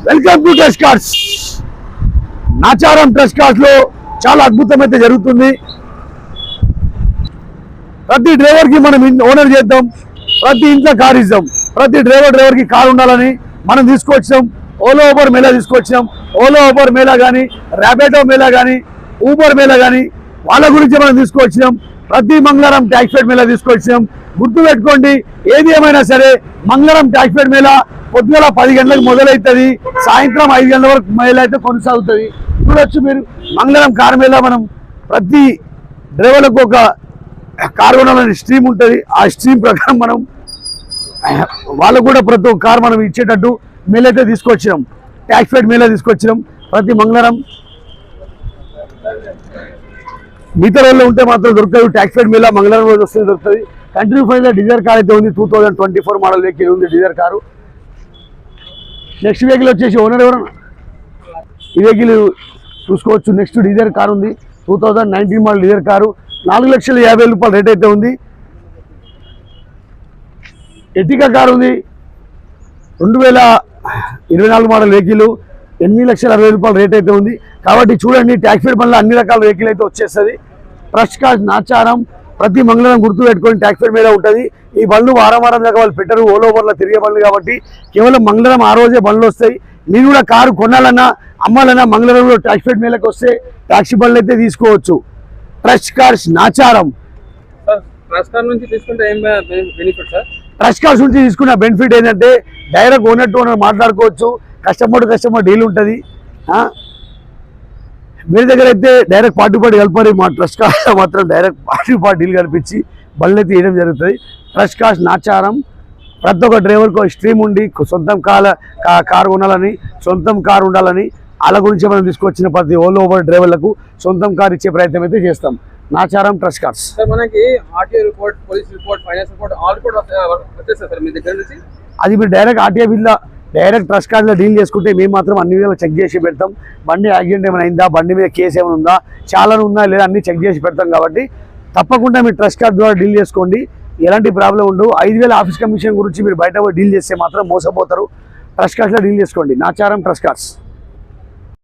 Welcome to trust cards. Nacharam trust cards లో చాలా అద్భుతం అయితే జరుగుతుంది. ప్రతి డ్రైవర్ కి మనం ఓనర్ చేద్దాం, ప్రతి ఇంట్లో కార్ ఇద్దాం. ప్రతి డ్రైవర్ కి కార్ ఉండాలని మనం తీసుకొచ్చాం. ఓలో ఊబర్ మేళా తీసుకొచ్చాం. ఓలో ఊబర్ మేళా కానీ, ర్యాపిడో మేళా కానీ, ఊబర్ మేళా కానీ వాళ్ళ గురించి మనం తీసుకొచ్చాం. ప్రతి మంగళవారం ట్యాక్స్ ఫెడ్ మేళా తీసుకొచ్చాం. గుర్తు పెట్టుకోండి, ఏది ఏమైనా సరే మంగళవారం ట్యాక్స్ ఫెడ్ మేళా పొద్దుగల 10 గంటలకు మొదలవుతుంది, సాయంత్రం 5 గంటల వరకు మేళా అయితే కొనసాగుతుంది. చూడొచ్చు మీరు. మంగళవారం కార్ మేళా మనం ప్రతి డ్రైవర్లకు ఒక కార్ కొనాలని స్ట్రీమ్ ఉంటుంది. ఆ స్ట్రీమ్ ప్రకారం మనం వాళ్ళకు కూడా ప్రతి ఒక్క కార్ మనం ఇచ్చేటట్టు మేళా అయితే తీసుకొచ్చినాం. ట్యాక్స్ ఫెడ్ మేళా తీసుకొచ్చినాం. ప్రతి మంగళవారం మిగతా రోజుల్లో ఉంటే మాత్రం దొరుకుతుంది. ట్యాక్స్ ఫెడ్ మేళా మంగళవారం రోజు వస్తే దొరుకుతుంది. కంట్రీ ఫైవ్లో డిజైర్ కార్ అయితే ఉంది. 2024 మోడల్ వెహికల్ ఉంది డిజైర్ కారు. నెక్స్ట్ వెహికల్ వచ్చేసి ఓనర్ ఎవరన్నా ఈ వెహికల్ చూసుకోవచ్చు. నెక్స్ట్ డిజైర్ కార్ ఉంది. 2019 మోడల్ డిజైర్ కారు. 4,50,000 రేట్ అయితే ఉంది. ఎర్టిగా కారు ఉంది. 2024 మోడల్ వెహికల్. 8,60,000 రేట్ అయితే ఉంది. కాబట్టి చూడండి, ట్యాక్స్ ఫెడ్ వల్ల అన్ని రకాల వెహికల్ అయితే వచ్చేస్తుంది. ట్రస్ట్ కార్డ్స్ నాచారం ప్రతి మంగళవారం గుర్తు పెట్టుకొని ట్యాక్స్ ఫెడ్ మీద ఉంటుంది. ఈ బండ్లు వారం దాకా వాళ్ళు పెట్టరు. ఓలో ఓవర్లో తిరిగే బండ్లు కాబట్టి కేవలం మంగళవారం ఆ రోజే బండ్లు వస్తాయి. మీరు కూడా కారు కొనాలన్నా అమ్మాలన్నా మంగళవారంలో ట్యాక్స్ ఫెడ్ మేళకు వస్తే ట్యాక్సీ బండ్లు అయితే తీసుకోవచ్చు. Trust cards Nacharam. Trust card నుంచి తీసుకుంటే ఏం బెనిఫిట్ సార్? ట్రస్ట్ కార్డ్స్ నుంచి తీసుకున్న బెనిఫిట్ ఏంటంటే డైరెక్ట్ ఓనర్ టు ఓనర్ మాట్లాడుకోవచ్చు. కస్టమర్ టు కస్టమర్ డీల్ ఉంటుంది. మీ దగ్గర అయితే డైరెక్ట్ పార్టీ కలపరి. మా ట్రస్ట్ కార్డ్ మాత్రం డైరెక్ట్ పార్టీ డీల్ కల్పించి బండ్లు అయితే వేయడం జరుగుతుంది. Trust cards Nacharam. ప్రతి ఒక్క డ్రైవర్కి స్ట్రీమ్ ఉండి సొంతం కారు కొనాలని, సొంతం కారు ఉండాలని వాళ్ళ గురించి మనం తీసుకొచ్చిన ప్రతి ఓలో ఓవర్ డ్రైవర్లకు సొంతం కారు ఇచ్చే ప్రయత్నం అయితే చేస్తాం. Nacharam trust cards. మనకి RTO report, police report, finance report all కూడా వచ్చేస్తాయి సార్ మీ దగ్గర నుంచి. అది మీరు direct RTO bill direct trust కార్డులో డీల్ చేసుకుంటే మేము మాత్రం అన్ని విధాలు చెక్ చేసి పెడతాం. బండి యాక్సిడెంట్ ఏమైనా అయిందా, బండి మీద కేసు ఏమైనా ఉందా, చాలా ఉందా లేదా అన్ని చెక్ చేసి పెడతాం. కాబట్టి తప్పకుండా మీరు ట్రస్ట్ కార్డు ద్వారా డీల్ చేసుకోండి. ఎలాంటి ప్రాబ్లం ఉండవు. 5,000 ఆఫీస్ కమిషన్ గురించి మీరు బయట డీల్ చేస్తే మాత్రం మోసపోతారు. ట్రస్ట్ కార్డ్స్లో డీల్ చేసుకోండి. Nacharam trust cards.